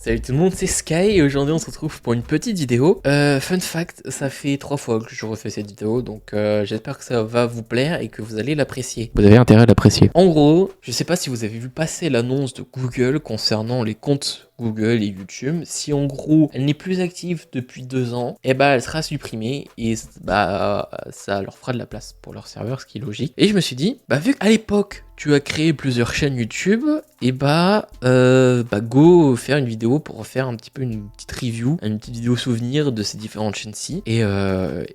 Salut tout le monde, c'est Sky et aujourd'hui on se retrouve pour une petite vidéo. Fun fact, ça fait 3 fois que je refais cette vidéo, donc j'espère que ça va vous plaire et que vous allez l'apprécier. Vous avez intérêt à l'apprécier. En gros, je sais pas si vous avez vu passer l'annonce de Google concernant les comptes Google et YouTube. Si en gros elle n'est plus active depuis 2 ans, et bah elle sera supprimée et bah ça leur fera de la place pour leur serveur, ce qui est logique. Et je me suis dit, bah vu qu'à l'époque tu as créé plusieurs chaînes YouTube, et go faire une vidéo pour faire un petit peu une petite review, une petite vidéo souvenir de ces différentes chaînes-ci. Et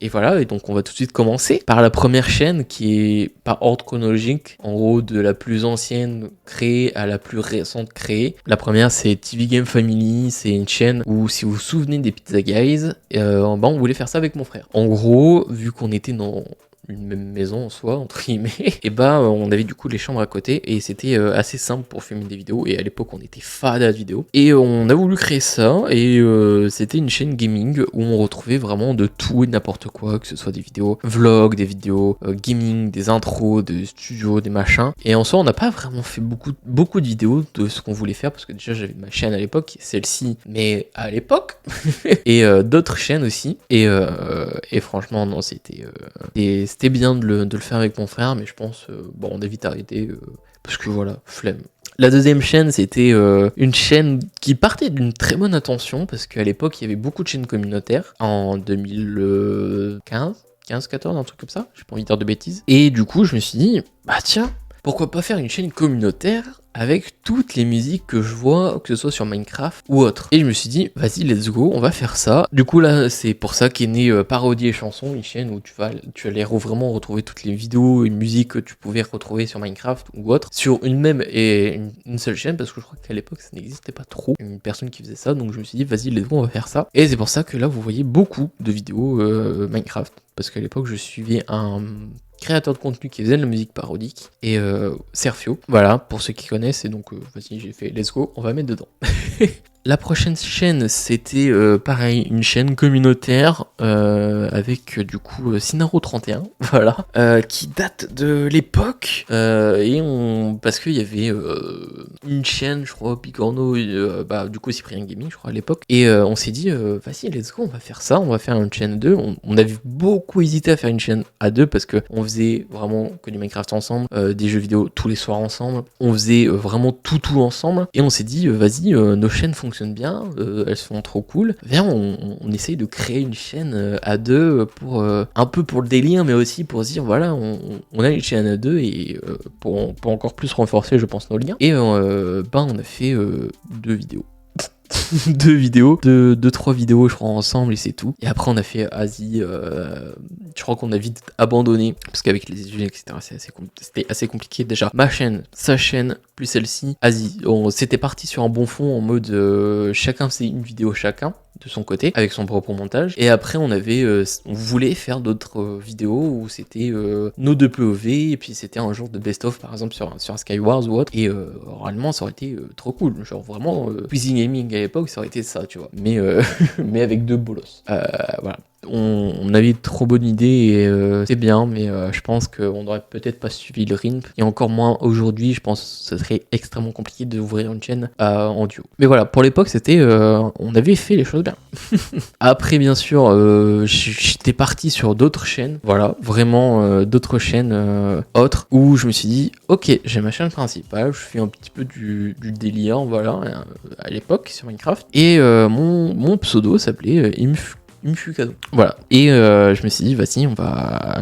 voilà, et donc on va tout de suite commencer par la première chaîne qui est par ordre chronologique, en gros de la plus ancienne créée à la plus récente créée. La première c'est TV Game Family, c'est une chaîne où si vous vous souvenez des Pizza Guys, on voulait faire ça avec mon frère. En gros, vu qu'on était dans une même maison en soi, entre guillemets, et on avait du coup les chambres à côté et c'était assez simple pour filmer des vidéos. Et à l'époque on était fans de la vidéo et on a voulu créer ça et c'était une chaîne gaming où on retrouvait vraiment de tout et n'importe quoi, que ce soit des vidéos vlogs, des vidéos gaming, des intros, des studios, des machins. Et en soi on n'a pas vraiment fait beaucoup de vidéos de ce qu'on voulait faire parce que déjà j'avais ma chaîne à l'époque, celle-ci, mais à l'époque et d'autres chaînes aussi et franchement non, c'était bien de le faire avec mon frère, mais je pense, on a vite arrêté, parce que voilà, flemme. La deuxième chaîne, c'était une chaîne qui partait d'une très bonne intention, parce qu'à l'époque, il y avait beaucoup de chaînes communautaires, en 2015, un truc comme ça, j'ai pas envie de dire de bêtises. Et du coup, je me suis dit, bah tiens, pourquoi pas faire une chaîne communautaire avec toutes les musiques que je vois, que ce soit sur Minecraft ou autre. Et je me suis dit, vas-y, let's go, on va faire ça. Du coup, là, c'est pour ça qu'est né Parodie et Chansons, une chaîne où tu allais vraiment retrouver toutes les vidéos et musiques que tu pouvais retrouver sur Minecraft ou autre, sur une même et une seule chaîne, parce que je crois qu'à l'époque, ça n'existait pas trop, une personne qui faisait ça, donc je me suis dit, vas-y, let's go, on va faire ça. Et c'est pour ça que là, vous voyez beaucoup de vidéos Minecraft, parce qu'à l'époque, je suivais un créateur de contenu qui faisait de la musique parodique et Serfio, voilà, pour ceux qui connaissent. Et donc vas-y, j'ai fait let's go, on va mettre dedans. La prochaine chaîne, c'était pareil, une chaîne communautaire avec du coup Sinaro31, voilà, qui date de l'époque parce qu'il y avait une chaîne, je crois, Picorno, du coup Cyprien Gaming, je crois à l'époque, et on s'est dit vas-y, let's go, on va faire ça, on va faire une chaîne 2. On avait beaucoup hésité à faire une chaîne à 2 parce que on faisait vraiment que du Minecraft ensemble, des jeux vidéo tous les soirs ensemble, on faisait vraiment tout ensemble, et on s'est dit vas-y, nos chaînes fonctionnent bien, elles sont trop cool, viens, on essaye de créer une chaîne à 2 pour un peu pour le délire, mais aussi pour se dire voilà, on a une chaîne à 2 et pour encore plus renforcer, je pense, nos liens. Et on a fait 2 vidéos. 3 vidéos je crois ensemble, et c'est tout. Et après on a fait Asie, je crois qu'on a vite abandonné parce qu'avec les études etc c'était assez compliqué. Déjà ma chaîne, sa chaîne, plus celle-ci, Asie, on s'était parti sur un bon fond en mode chacun faisait une vidéo chacun de son côté avec son propre montage, et après on voulait faire d'autres vidéos où c'était nos 2 POV, et puis c'était un jour de best-of par exemple sur Skywars ou autre, et réellement ça aurait été trop cool, genre vraiment Cuisine Gaming à l'époque ça aurait été ça, tu vois, mais mais avec 2 bolos, voilà. On avait trop bonne idée et c'est bien, mais je pense qu'on n'aurait peut-être pas suivi le RINP, et encore moins aujourd'hui. Je pense que ça serait extrêmement compliqué d'ouvrir une chaîne en duo. Mais voilà, pour l'époque, on avait fait les choses bien. Après, bien sûr, j'étais parti sur d'autres chaînes, voilà, vraiment d'autres chaînes autres, où je me suis dit, ok, j'ai ma chaîne principale, je fais un petit peu du délire, voilà, à l'époque sur Minecraft, et mon pseudo s'appelait Imfukado. Voilà. Et je me suis dit, vas-y, on va.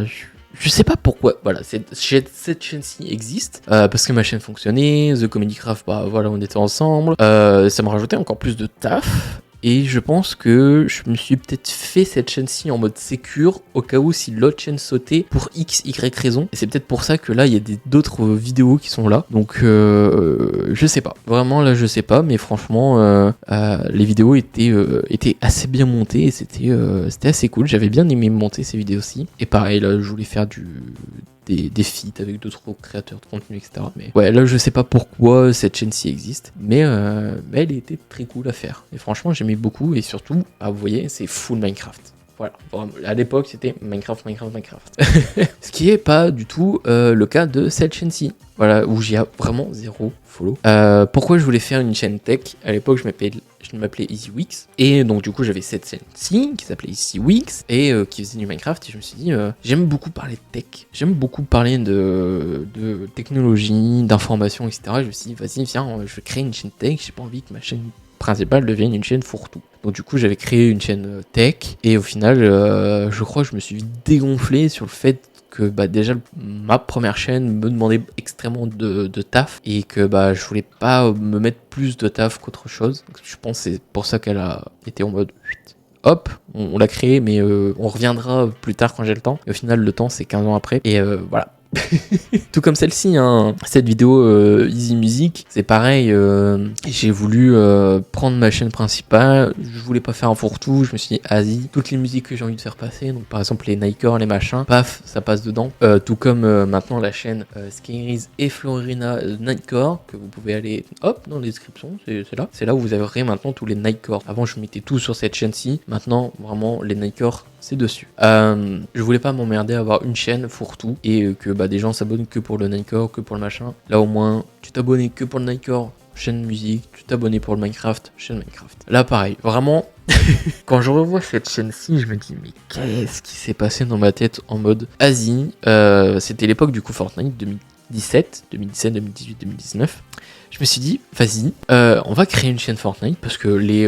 Je sais pas pourquoi, voilà, cette chaîne-ci existe, parce que ma chaîne fonctionnait, The Comedy Craft, voilà, on était ensemble, ça me rajoutait encore plus de taf. Et je pense que je me suis peut-être fait cette chaîne-ci en mode sécure, au cas où si l'autre chaîne sautait pour x, y raison. Et c'est peut-être pour ça que là, il y a d'autres vidéos qui sont là. Donc, je sais pas. Vraiment, là, je sais pas. Mais franchement, les vidéos étaient assez bien montées et c'était assez cool. J'avais bien aimé monter ces vidéos-ci. Et pareil, là, je voulais faire des feats avec d'autres créateurs de contenu, etc. Mais ouais, là je sais pas pourquoi cette chaîne-ci existe, mais elle était très cool à faire. Et franchement, j'aimais beaucoup, et surtout, vous voyez, c'est full Minecraft. Voilà, à l'époque c'était Minecraft. Ce qui est pas du tout le cas de cette chaîne-ci. Voilà, où j'ai vraiment 0 follow. Pourquoi je voulais faire une chaîne tech? À l'époque, je je m'appelais EasyWix. Et donc du coup j'avais cette chaîne-ci qui s'appelait EasyWix et qui faisait du Minecraft. Et je me suis dit, j'aime beaucoup parler de tech, j'aime beaucoup parler de technologie, d'information, etc. Je me suis dit, vas-y, viens, je vais créer une chaîne tech, j'ai pas envie que ma chaîne principale devienne une chaîne fourre-tout. Donc du coup j'avais créé une chaîne tech et au final je crois que je me suis dégonflé sur le fait que déjà ma première chaîne me demandait extrêmement de taf et que je voulais pas me mettre plus de taf qu'autre chose. Donc, je pense que c'est pour ça qu'elle a été en mode hop, on l'a créée mais on reviendra plus tard quand j'ai le temps. Et au final le temps c'est 15 ans après et voilà. Tout comme celle-ci, hein. Cette vidéo Easy Music, c'est pareil, j'ai voulu prendre ma chaîne principale, je voulais pas faire un fourre-tout, je me suis dit, vas-y, toutes les musiques que j'ai envie de faire passer, donc par exemple les Nightcore, les machins, paf, ça passe dedans. Tout comme maintenant la chaîne Skyriz et Florina Nightcore, que vous pouvez aller, hop, dans la description, c'est là où vous avez maintenant tous les Nightcore. Avant je mettais tout sur cette chaîne-ci, maintenant vraiment les Nightcore c'est dessus. Je voulais pas m'emmerder à avoir une chaîne fourre-tout et que des gens s'abonnent que pour le Nightcore, que pour le machin. Là au moins, tu t'abonnais que pour le Nightcore, chaîne musique, tu t'abonnais pour le Minecraft, chaîne Minecraft. Là pareil, vraiment, quand je revois cette chaîne-ci, je me dis mais qu'est-ce qui s'est passé dans ma tête en mode Asie. C'était l'époque du coup Fortnite 2017, 2018, 2019. Je me suis dit, vas-y, on va créer une chaîne Fortnite parce que les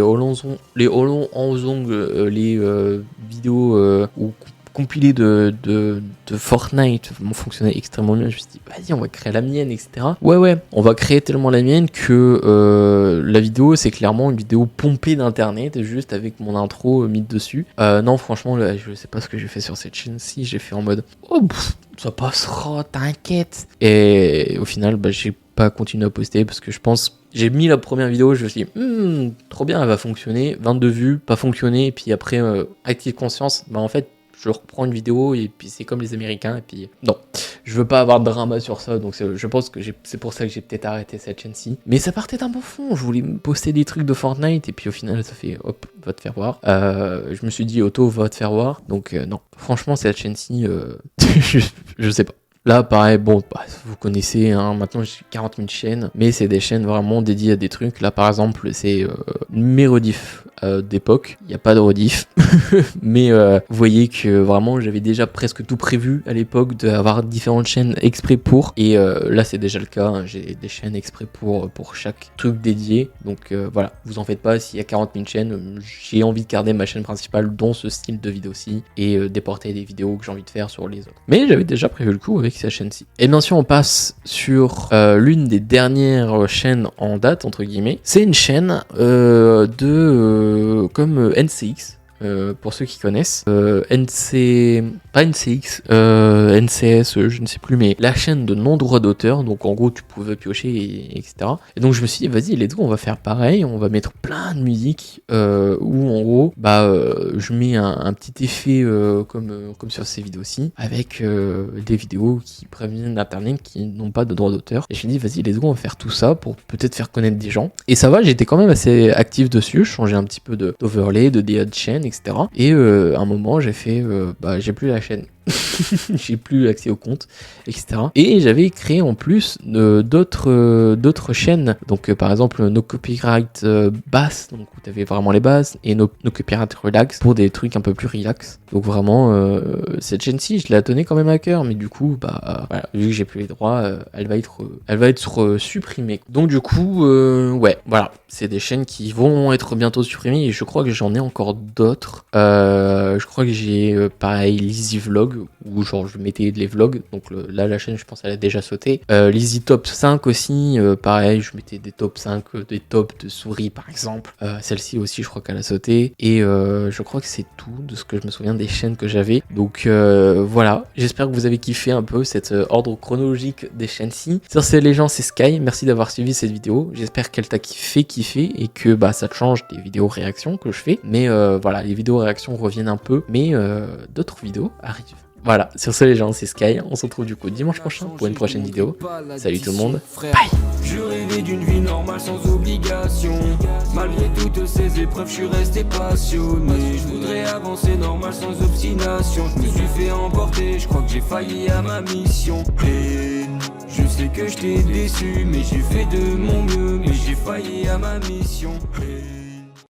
vidéos ou compilées de Fortnite fonctionnaient extrêmement bien. Je me suis dit, vas-y, on va créer la mienne, etc. Ouais, on va créer tellement la mienne que la vidéo, c'est clairement une vidéo pompée d'internet, juste avec mon intro mise dessus. Non, franchement, là, je sais pas ce que j'ai fait sur cette chaîne-ci. J'ai fait en mode, ça passera, t'inquiète. Et au final, j'ai pas continué à poster parce que je pense j'ai mis la première vidéo, je me suis dit trop bien, elle va fonctionner, 22 vues, pas fonctionner, et puis après active conscience, en fait je reprends une vidéo et puis c'est comme les Américains et puis non, je veux pas avoir de drama sur ça, donc je pense que c'est pour ça que j'ai peut-être arrêté cette chaîne-ci. Mais ça partait d'un bon fond, je voulais poster des trucs de Fortnite et puis au final ça fait hop, va te faire voir. Je me suis dit Otto va te faire voir, donc non, franchement cette chaîne-ci, je sais pas. Là, pareil, vous connaissez, hein, maintenant j'ai 40 000 chaînes, mais c'est des chaînes vraiment dédiées à des trucs. Là, par exemple, c'est mes rediffs d'époque. Il n'y a pas de rediff, mais vous voyez que vraiment, j'avais déjà presque tout prévu à l'époque d'avoir différentes chaînes exprès pour. Et là, c'est déjà le cas. Hein, j'ai des chaînes exprès pour chaque truc dédié. Donc voilà, vous en faites pas. S'il y a 40 000 chaînes, j'ai envie de garder ma chaîne principale dans ce style de vidéo-ci et déporter des vidéos que j'ai envie de faire sur les autres. Mais j'avais déjà prévu le coup avec sa chaîne-ci. Et bien sûr on passe sur l'une des dernières chaînes en date entre guillemets. C'est une chaîne comme NCX. Pour ceux qui connaissent, pas NCX, NCS, je ne sais plus, mais la chaîne de non-droit d'auteur, donc en gros tu pouvais piocher, etc. Et donc je me suis dit, vas-y, let's go, on va faire pareil, on va mettre plein de musique, où en gros, je mets un petit effet comme sur ces vidéos-ci, avec des vidéos qui préviennent d'internet, qui n'ont pas de droit d'auteur. Et je me suis dit, vas-y, let's go, on va faire tout ça pour peut-être faire connaître des gens. Et ça va, j'étais quand même assez actif dessus, je changeais un petit peu d'overlay, de DA de chaîne, etc. Et à un moment j'ai fait j'ai plus la chaîne. J'ai plus accès au compte, etc. Et j'avais créé en plus d'autres chaînes. Donc par exemple No Copyright Bass, donc où t'avais vraiment les basses, et no Copyright Relax pour des trucs un peu plus relax. Donc vraiment cette chaîne-ci, je la tenais quand même à cœur, mais du coup voilà, vu que j'ai plus les droits, elle va être supprimée. Donc du coup ouais, voilà, c'est des chaînes qui vont être bientôt supprimées et je crois que j'en ai encore d'autres. Je crois que j'ai pareil Lizzy Vlog où genre je mettais les vlogs, donc là la chaîne je pense elle a déjà sauté. Lizzy Top 5 aussi, pareil je mettais des top 5, des tops de souris par exemple. Celle-ci aussi je crois qu'elle a sauté et je crois que c'est tout de ce que je me souviens des chaînes que j'avais. Donc voilà, j'espère que vous avez kiffé un peu cet ordre chronologique des chaînes-ci. Sur ce les gens, c'est Sky, merci d'avoir suivi cette vidéo, j'espère qu'elle t'a kiffé et que ça te change des vidéos réactions que je fais, mais voilà, les vidéos réactions reviennent un peu, mais d'autres vidéos arrivent. Voilà, sur ce les gens, c'est Sky, on se retrouve du coup dimanche prochain pour une prochaine vidéo. Salut tout le monde, bye. Je rêvais d'une vie normale sans obligation. Malgré toutes ces épreuves, je suis resté passionné. Je voudrais avancer normal sans obstination. Je me suis fait emporter, je crois que j'ai failli à ma mission. Et je sais que je t'ai déçu, mais j'ai fait de mon mieux. Mais j'ai failli à ma mission.